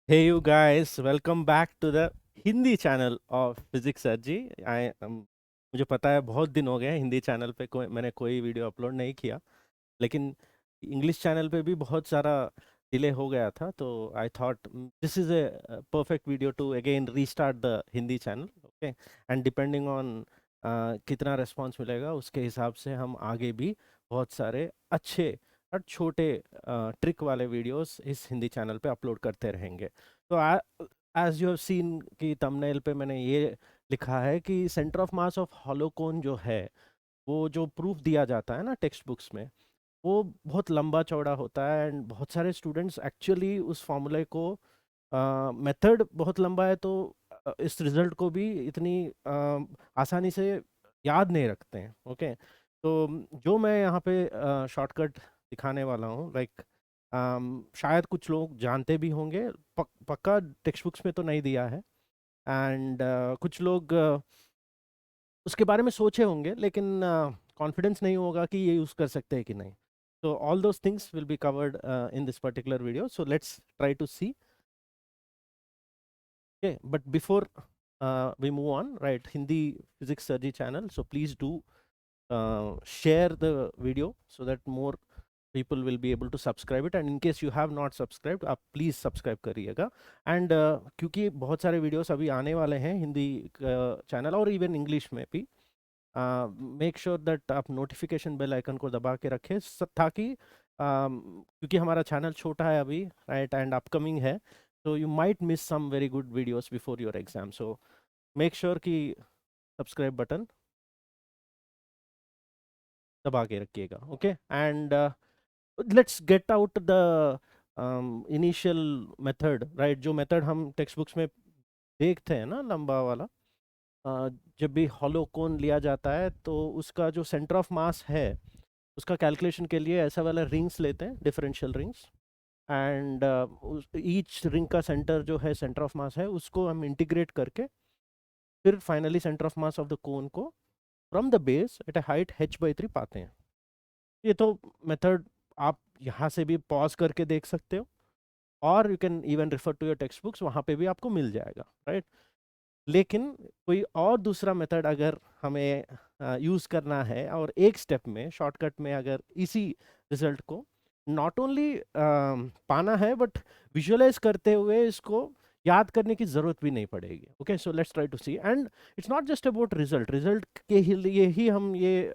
Hey you guys, welcome back to the Hindi channel of physics sir ji. मुझे पता है बहुत दिन हो गए हिंदी चैनल पे मैंने कोई वीडियो अपलोड नहीं किया, लेकिन इंग्लिश चैनल पे भी बहुत सारा डिले हो गया था, तो I thought this is a perfect video to again restart the Hindi channel. Okay, and depending on कितना रिस्पांस मिलेगा उसके हिसाब से हम आगे भी बहुत सारे अच्छे और छोटे ट्रिक वाले वीडियोस इस हिंदी चैनल पे अपलोड करते रहेंगे। तो एज यू हैव सीन कि थंबनेल पे मैंने ये लिखा है कि centre of mass of hollow cone जो है, वो जो प्रूफ दिया जाता है ना टेक्स्ट बुक्स में, वो बहुत लंबा चौड़ा होता है एंड बहुत सारे स्टूडेंट्स एक्चुअली उस फॉर्मूले को, मेथड बहुत लंबा है तो इस रिजल्ट को भी इतनी आसानी से याद नहीं रखते हैं। ओके, तो जो मैं यहाँ पे शॉर्टकट दिखाने वाला हूँ, लाइक शायद कुछ लोग जानते भी होंगे, पक्का टेक्स्ट बुक्स में तो नहीं दिया है, एंड कुछ लोग उसके बारे में सोचे होंगे, लेकिन कॉन्फिडेंस नहीं होगा कि ये यूज़ कर सकते हैं कि नहीं। So all those things will be covered in this particular video. So let's try to see. Okay, but before we move on, right, Hindi Physics Surgery channel. So please do share the video so that more people will be able to subscribe it. And in case you have not subscribed, आप please subscribe करिएगा. And क्योंकि बहुत सारे videos अभी आने वाले हैं Hindi channel और इवन इंग्लिश में भी, मेक श्योर दैट आप नोटिफिकेशन बेल आइकन को दबा के रखें, ताकि क्योंकि हमारा चैनल छोटा है अभी, राइट, एंड अपकमिंग है, तो you might miss some very good videos before your exam. So make sure कि सब्सक्राइब बटन दबा के रखिएगा। Okay, and let's get out the initial method, right, जो मेथड हम टेक्स्ट बुक्स में देखते हैं ना, लंबा वाला। जब भी हॉलो कोन लिया जाता है तो उसका जो सेंटर ऑफ मास है, उसका कैलकुलेशन के लिए ऐसा वाला रिंग्स लेते हैं, differential rings, and each ring का सेंटर जो है, सेंटर ऑफ मास है, उसको हम इंटीग्रेट करके फिर finally centre of mass of the cone को from the base at a height h/3 पाते हैं। ये तो मेथड आप यहाँ से भी पॉज करके देख सकते हो, और you can even refer to your text books, वहाँ पे भी आपको मिल जाएगा, राइट। लेकिन कोई और दूसरा मेथड अगर हमें यूज़ करना है, और एक स्टेप में शॉर्टकट में अगर इसी रिजल्ट को नॉट ओनली पाना है बट विजुअलाइज करते हुए इसको याद करने की ज़रूरत भी नहीं पड़ेगी। Okay, so let's try to see, and it's not just about result, result के ही लिए ही हम ये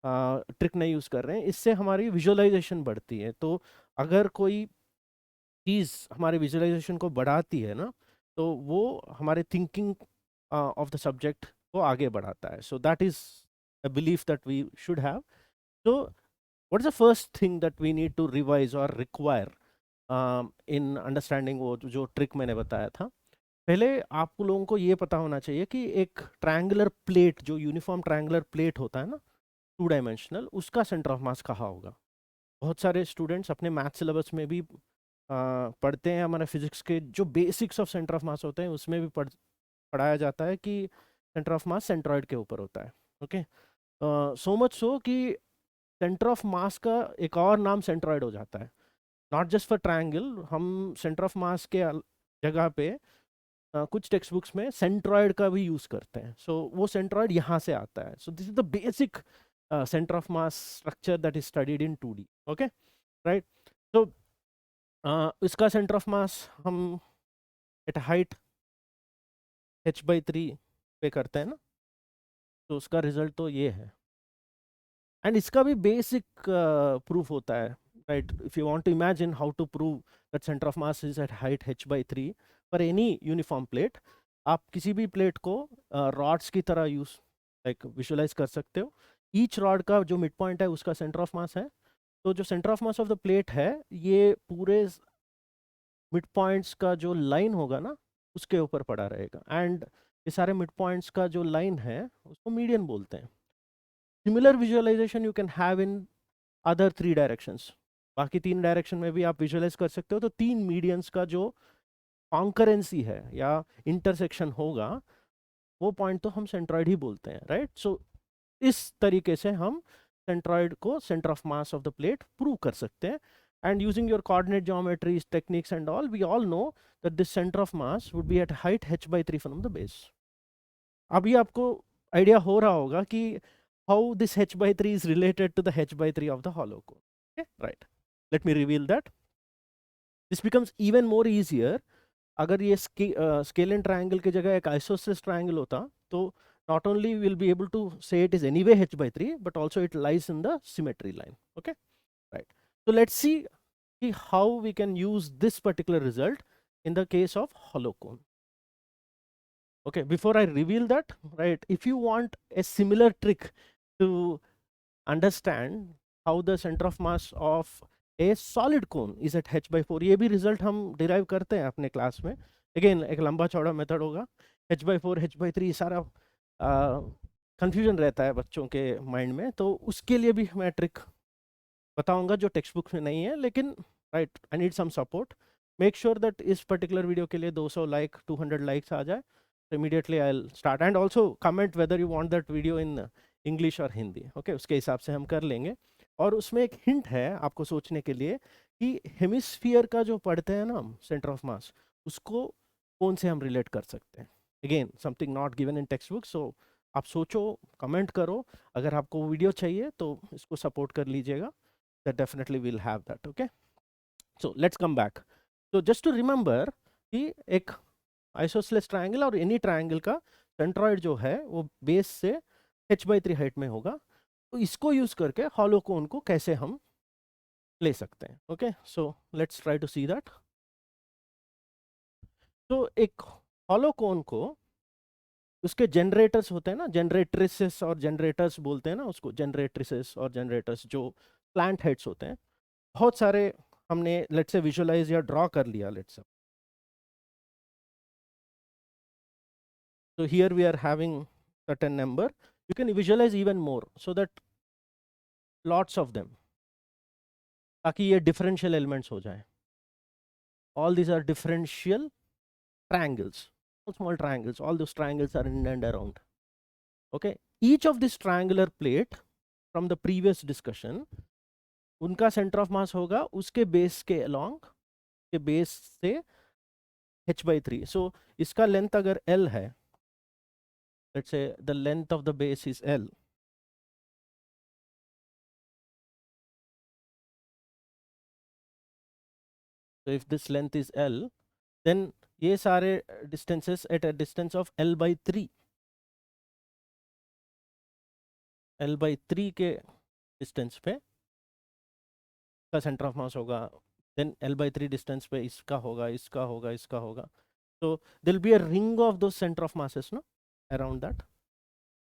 ट्रिक नहीं यूज़ कर रहे हैं, इससे हमारी विजुअलाइजेशन बढ़ती है। तो अगर कोई चीज़ हमारे विजुअलाइजेशन को बढ़ाती है ना, तो वो हमारे थिंकिंग ऑफ द सब्जेक्ट को आगे बढ़ाता है। So that is a belief that we should have. So what is the first thing that we need to revise और रिक्वायर इन अंडरस्टैंडिंग वो जो ट्रिक मैंने बताया था? पहले आप लोगों को ये पता होना चाहिए कि एक ट्रायंगुलर प्लेट, जो यूनिफॉर्म ट्रायंगुलर प्लेट होता है ना, 2 डायमेंशनल, उसका सेंटर ऑफ मास कहाँ होगा। बहुत सारे स्टूडेंट्स अपने मैथ सिलेबस में भी पढ़ते हैं, हमारे फिजिक्स के जो बेसिक्स ऑफ सेंटर ऑफ मास होते हैं उसमें भी पढ़ाया जाता है कि सेंटर ऑफ मास सेंट्रॉइड के ऊपर होता है। ओके, सो मच सो कि सेंटर ऑफ मास का एक और नाम सेंट्रॉइड हो जाता है। नॉट जस्ट फॉर ट्रायंगल, हम सेंटर ऑफ मास के जगह पे कुछ टेक्स्ट बुक्स में सेंट्रॉइड का भी यूज़ करते हैं। सो वो सेंट्रॉइड यहाँ से आता है। सो this is the basic centre of mass structure that is studied in 2D। Okay, right. तो इसका सेंटर ऑफ मास हम एट हाइट h/3 पे करते हैं ना, तो उसका रिजल्ट तो ये है। एंड इसका भी बेसिक प्रूफ होता है, right. If you want to imagine how to prove that centre of mass is at height h/3 for any uniform plate, आप किसी भी प्लेट को रॉड्स की तरह यूज लाइक विजुअलाइज कर सकते हो। ईच रॉड का जो मिड पॉइंट है उसका सेंटर ऑफ मास है। तो जो centre of mass of the plate है, ये पूरे मिड पॉइंट्स का जो लाइन होगा ना, उसके ऊपर पड़ा रहेगा, एंड ये सारे मिड पॉइंट्स का जो लाइन है उसको मीडियन बोलते हैं। Similar visualisation you can have in other 3 directions. बाकी 3 डायरेक्शन में भी आप विजुअलाइज कर सकते हो। तो 3 मीडियंस का जो कॉन्करेंसी है या इंटरसेक्शन होगा, वो पॉइंट तो हम सेंट्रॉइड ही बोलते हैं, राइट। सो इस तरीके से हम सेंट्रॉइड को centre of mass of the plate prove कर सकते हैं। and using your coordinate geometries, techniques and all, we all know that this center of mass would be at height h/3 from the base. अभी आपको idea हो रहा होगा कि how this h/3 is related to the h/3 of the hollow cone. Okay, right. Let me reveal that. This becomes even more easier अगर ये scalene triangle की जगह एक isosceles triangle होता तो not only we'll be able to say it is anyway h/3 but also it lies in the symmetry line. Okay, right. So let's see how we can use this particular result in the case of hollow cone. Okay, before I reveal that, right, if you want a similar trick to understand how the center of mass of a solid cone is at h/4, ये भी result हम derive करते हैं अपने class में. Again एक लंबा चौड़ा method होगा. h/4 h/3 सारा confusion रहता है बच्चों के mind में, तो उसके लिए भी मैं trick बताऊंगा जो टेक्स्ट बुक में नहीं है, लेकिन right I need some support. Make sure that इस पर्टिकुलर वीडियो के लिए 200 लाइक 200 लाइक्स आ जाए, तो immediately I will start. And also comment whether you want that video in English और हिंदी. ओके, उसके हिसाब से हम कर लेंगे. और उसमें एक हिंट है आपको सोचने के लिए कि हेमिस्फीयर का जो पढ़ते हैं ना हम सेंटर ऑफ मास, उसको कौन से हम रिलेट कर सकते हैं. Again something not given in text book, so आप सोचो, कमेंट करो. अगर आपको वीडियो चाहिए तो इसको सपोर्ट कर लीजिएगा. That definitely will have that. Okay, so let's come back. So just to remember कि एक isosceles triangle और any triangle का centroid जो है वो base से h/3 height में होगा. तो इसको use करके hollow cone को कैसे हम ले सकते हैं. Okay, so let's try to see that. तो एक hollow cone को उसके जनरेटर्स होते हैं ना, जनरेट्रिसेस और जनरेटर्स बोलते हैं ना उसको, जनरेट्रिसेस और जनरेटर्स जो प्लांट हेड्स होते हैं, बहुत सारे हमने लेट्स से विजुअलाइज या ड्रॉ कर लिया. Let's say so here we are having certain number. You can visualize even more so that lots of them, ताकि ये differential elements हो जाए. All these are differential triangles, small triangles. All those triangles are in and around. Okay, each of this triangular plate from the previous discussion, उनका center of mass होगा उसके base के along, के base से h/3. So इसका length अगर l है, let's say the length of the base is l. So if this length is l, then ये सारे distances at a distance of l/3, l/3 के distance पे का center of mass होगा. Then l/3 distance पे इसका होगा, इसका होगा, इसका होगा. So there will be a ring of those center of masses, no, around that.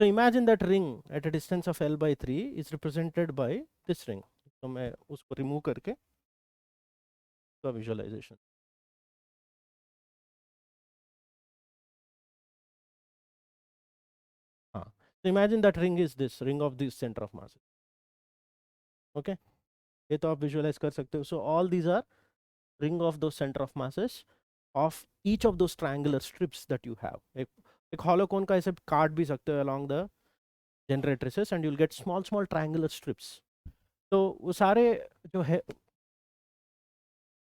So imagine that ring at a distance of l/3 is represented by this ring. तो मैं उसको remove करके तो visualization. हाँ, so imagine that ring is this ring of this center of masses. Okay, ये तो आप visualize कर सकते हो. So all these are ring of those center of masses of each of those triangular strips that you have. एक hollow cone का ऐसे काट भी सकते हो along the generatrices and you'll get small triangular strips. तो वो सारे जो है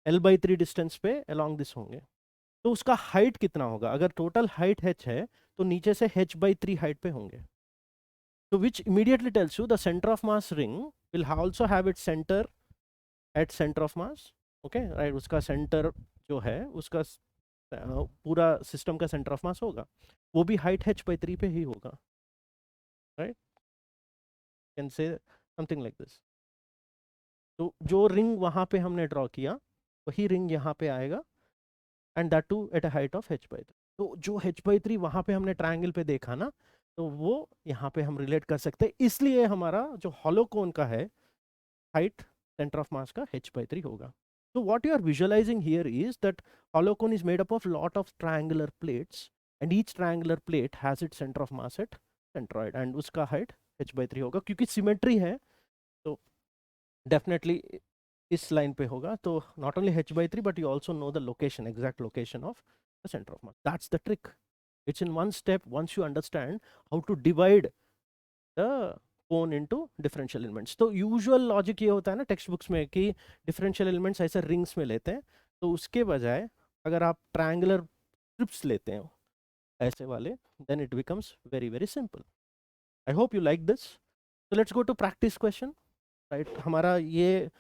l/3 डिस्टेंस पे along this होंगे. तो उसका हाइट कितना होगा? अगर टोटल हाइट h है तो नीचे से h/3 हाइट पे होंगे. तो which immediately tells you the center of mass ring will also have its center at center of mass. Okay, right, उसका center जो है उसका पूरा सिस्टम का सेंटर ऑफ मास होगा, वो भी हाइट h/3 पे ही होगा. Right, can say something like this. तो जो रिंग वहां पे हमने ड्रॉ किया वही रिंग यहाँ पे आएगा and that too at a height of h/3. तो जो h/3 वहां पे हमने ट्रायंगल पे देखा ना, तो वो यहाँ पे हम रिलेट कर सकते हैं. इसलिए हमारा जो हॉलो कोन का है हाइट सेंटर ऑफ मास का h/3 होगा. So what you are visualizing here is that hollow cone is made up of lot of triangular plates and each triangular plate has its center of mass at centroid and उसका height h/3 होगा. क्योंकि symmetry है तो definitely इस line पे होगा. तो not only h/3 but you also know the location, exact location of the center of mass. That's the trick. It's in one step. Once you understand how to divide the cone into differential elements. तो usual logic ये होता है ना text books में कि differential elements ऐसे rings में लेते हैं, तो उसके बजाय अगर आप ट्रायंगुलर स्ट्रिप्स लेते हो ऐसे वाले, then it becomes very very simple. I hope you like this. So let's go to practice question, right? हमारा ये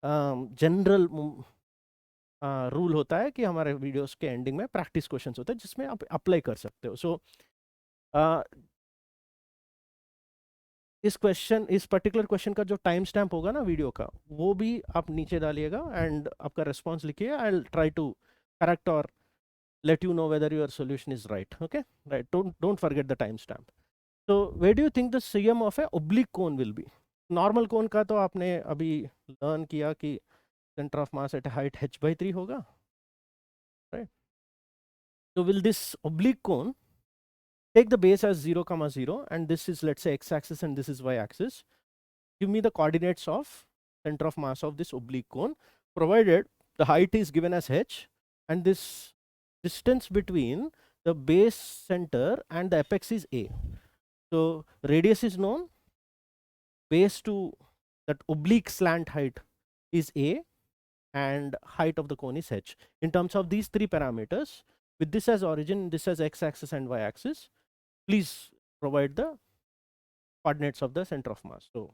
जनरल रूल होता है कि हमारे वीडियोस के एंडिंग में प्रैक्टिस क्वेश्चंस होते हैं जिसमें आप अप्लाई कर सकते हो। सो इस पर्टिकुलर क्वेश्चन का जो टाइम स्टैम्प होगा ना वीडियो का, वो भी आप नीचे डालिएगा एंड आपका रिस्पॉन्स लिखिए। I will try to correct और let you know whether your solution is right. Okay, right, don't forget the timestamp. So where do you think the CM of a oblique cone will be? Normal cone का तो आपने अभी learn किया कि center of mass at a height h/3 होगा, right? So will this oblique cone take the base as 0, 0 and this is, let's say, x-axis and this is y-axis? Give me the coordinates of center of mass of this oblique cone, provided the height is given as h and this distance between the base center and the apex is a. So radius is known, base to that oblique slant height is a, and height of the cone is h. In terms of these three parameters, with this as origin, this as x-axis and y-axis, please provide the coordinates of the center of mass. So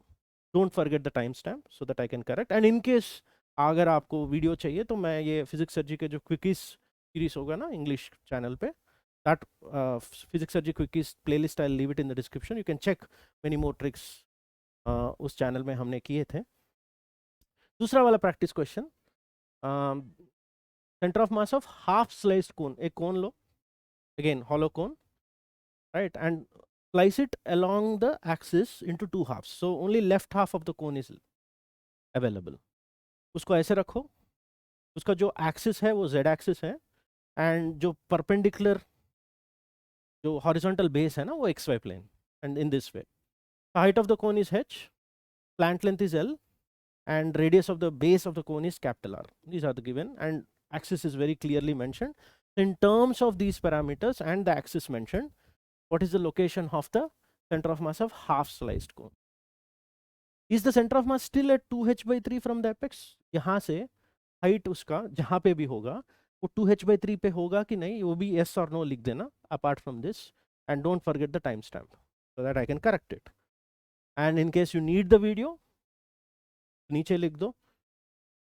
don't forget the timestamp so that I can correct. And in case अगर आपको video चाहिए तो मैं ये physics सर्जी के जो क्विकीज series होगा ना इंग्लिश चैनल पे, that physics sir ji quickies playlist I leave it in the description, you can check many more tricks उस चैनल में हमने किए थे। दूसरा वाला practice question, centre of mass of half sliced cone, एक कोन लो, again hollow cone, right, and slice it along the axis into two halves, so only left half of the cone is available. उसको ऐसे रखो, उसका जो axis है वो z axis है एंड जो परपेंडिकुलर जो हॉरिजॉन्टल बेस है ना वो xy plane, and in this way height of the cone is h, slant length is l, and radius of the base of the cone is capital R. These are the given and axis is very clearly mentioned. In terms of these parameters and the axis mentioned, what is the location of the center of mass of half sliced cone? Is the center of mass still at 2h/3 from the apex? यहाँ से height उसका जहाँ पे भी होगा वो 2h/3 पे होगा कि नहीं, वो भी yes or no लिख देना apart from this, and don't forget the timestamp so that I can correct it. And in case you need the video, नीचे लिख दो,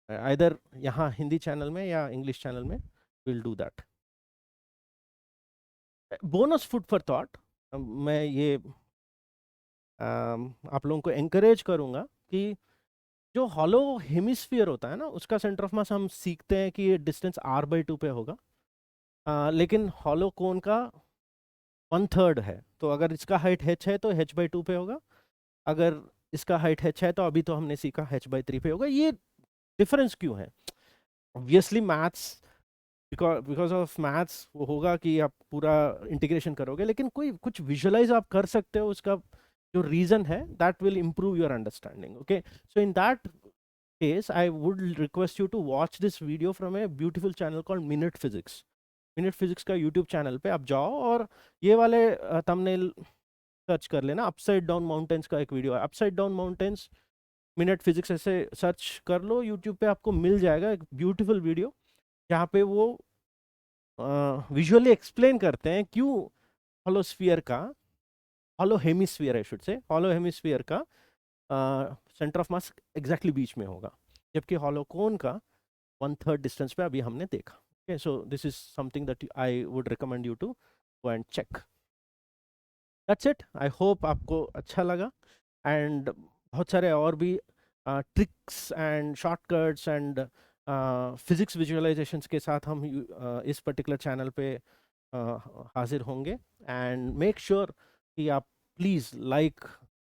either यहाँ हिंदी चैनल में या इंग्लिश चैनल में, we'll do that. Bonus food for thought, मैं ये आप लोगों को encourage करूँगा कि जो हॉलो हेमिस्फीयर होता है ना उसका सेंटर ऑफ मास हम सीखते हैं कि ये डिस्टेंस r/2 पे होगा, लेकिन हॉलो कोन का 1/3 है, तो अगर इसका हाइट h है तो h/2 पे होगा, अगर इसका हाइट h है तो अभी तो हमने सीखा h/3 पे होगा। ये डिफरेंस क्यों है? Obviously maths, because of maths वो होगा कि आप पूरा इंटीग्रेशन करोगे, लेकिन कोई कुछ विजुअलाइज आप कर सकते हो, उसका जो रीजन है that will improve your understanding. Okay, so in that case I would request you to watch this video from a beautiful channel called minute physics. Minute physics का यूट्यूब चैनल पे आप जाओ और ये वाले थंबनेल सर्च कर लेना, upside down mountains का एक वीडियो है, upside down mountains minute physics ऐसे सर्च कर लो यूट्यूब पे, आपको मिल जाएगा एक ब्यूटीफुल वीडियो जहाँ पे वो विजुअली एक्सप्लेन करते हैं क्यों हॉलोस्फीयर का, hollow hemisphere I should say, hollow hemisphere का सेंटर ऑफ मास एग्जैक्टली बीच में होगा, जबकि हॉलो कोन का 1/3 डिस्टेंस पे अभी हमने देखा। Okay, so this is something that I would recommend you to go and check. That's it, I hope आपको अच्छा लगा, एंड बहुत सारे और भी tricks and shortcuts and physics visualisations के साथ हम इस पर्टिकुलर चैनल पे हाजिर होंगे। एंड मेक श्योर कि आप प्लीज़ लाइक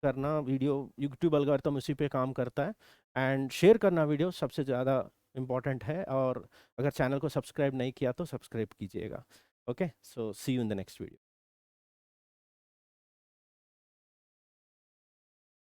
करना वीडियो, यूट्यूब एल्गोरिथम उसी पे काम करता है, एंड शेयर करना वीडियो सबसे ज़्यादा इम्पॉर्टेंट है, और अगर चैनल को सब्सक्राइब नहीं किया तो सब्सक्राइब कीजिएगा। Okay, so see you in the next video.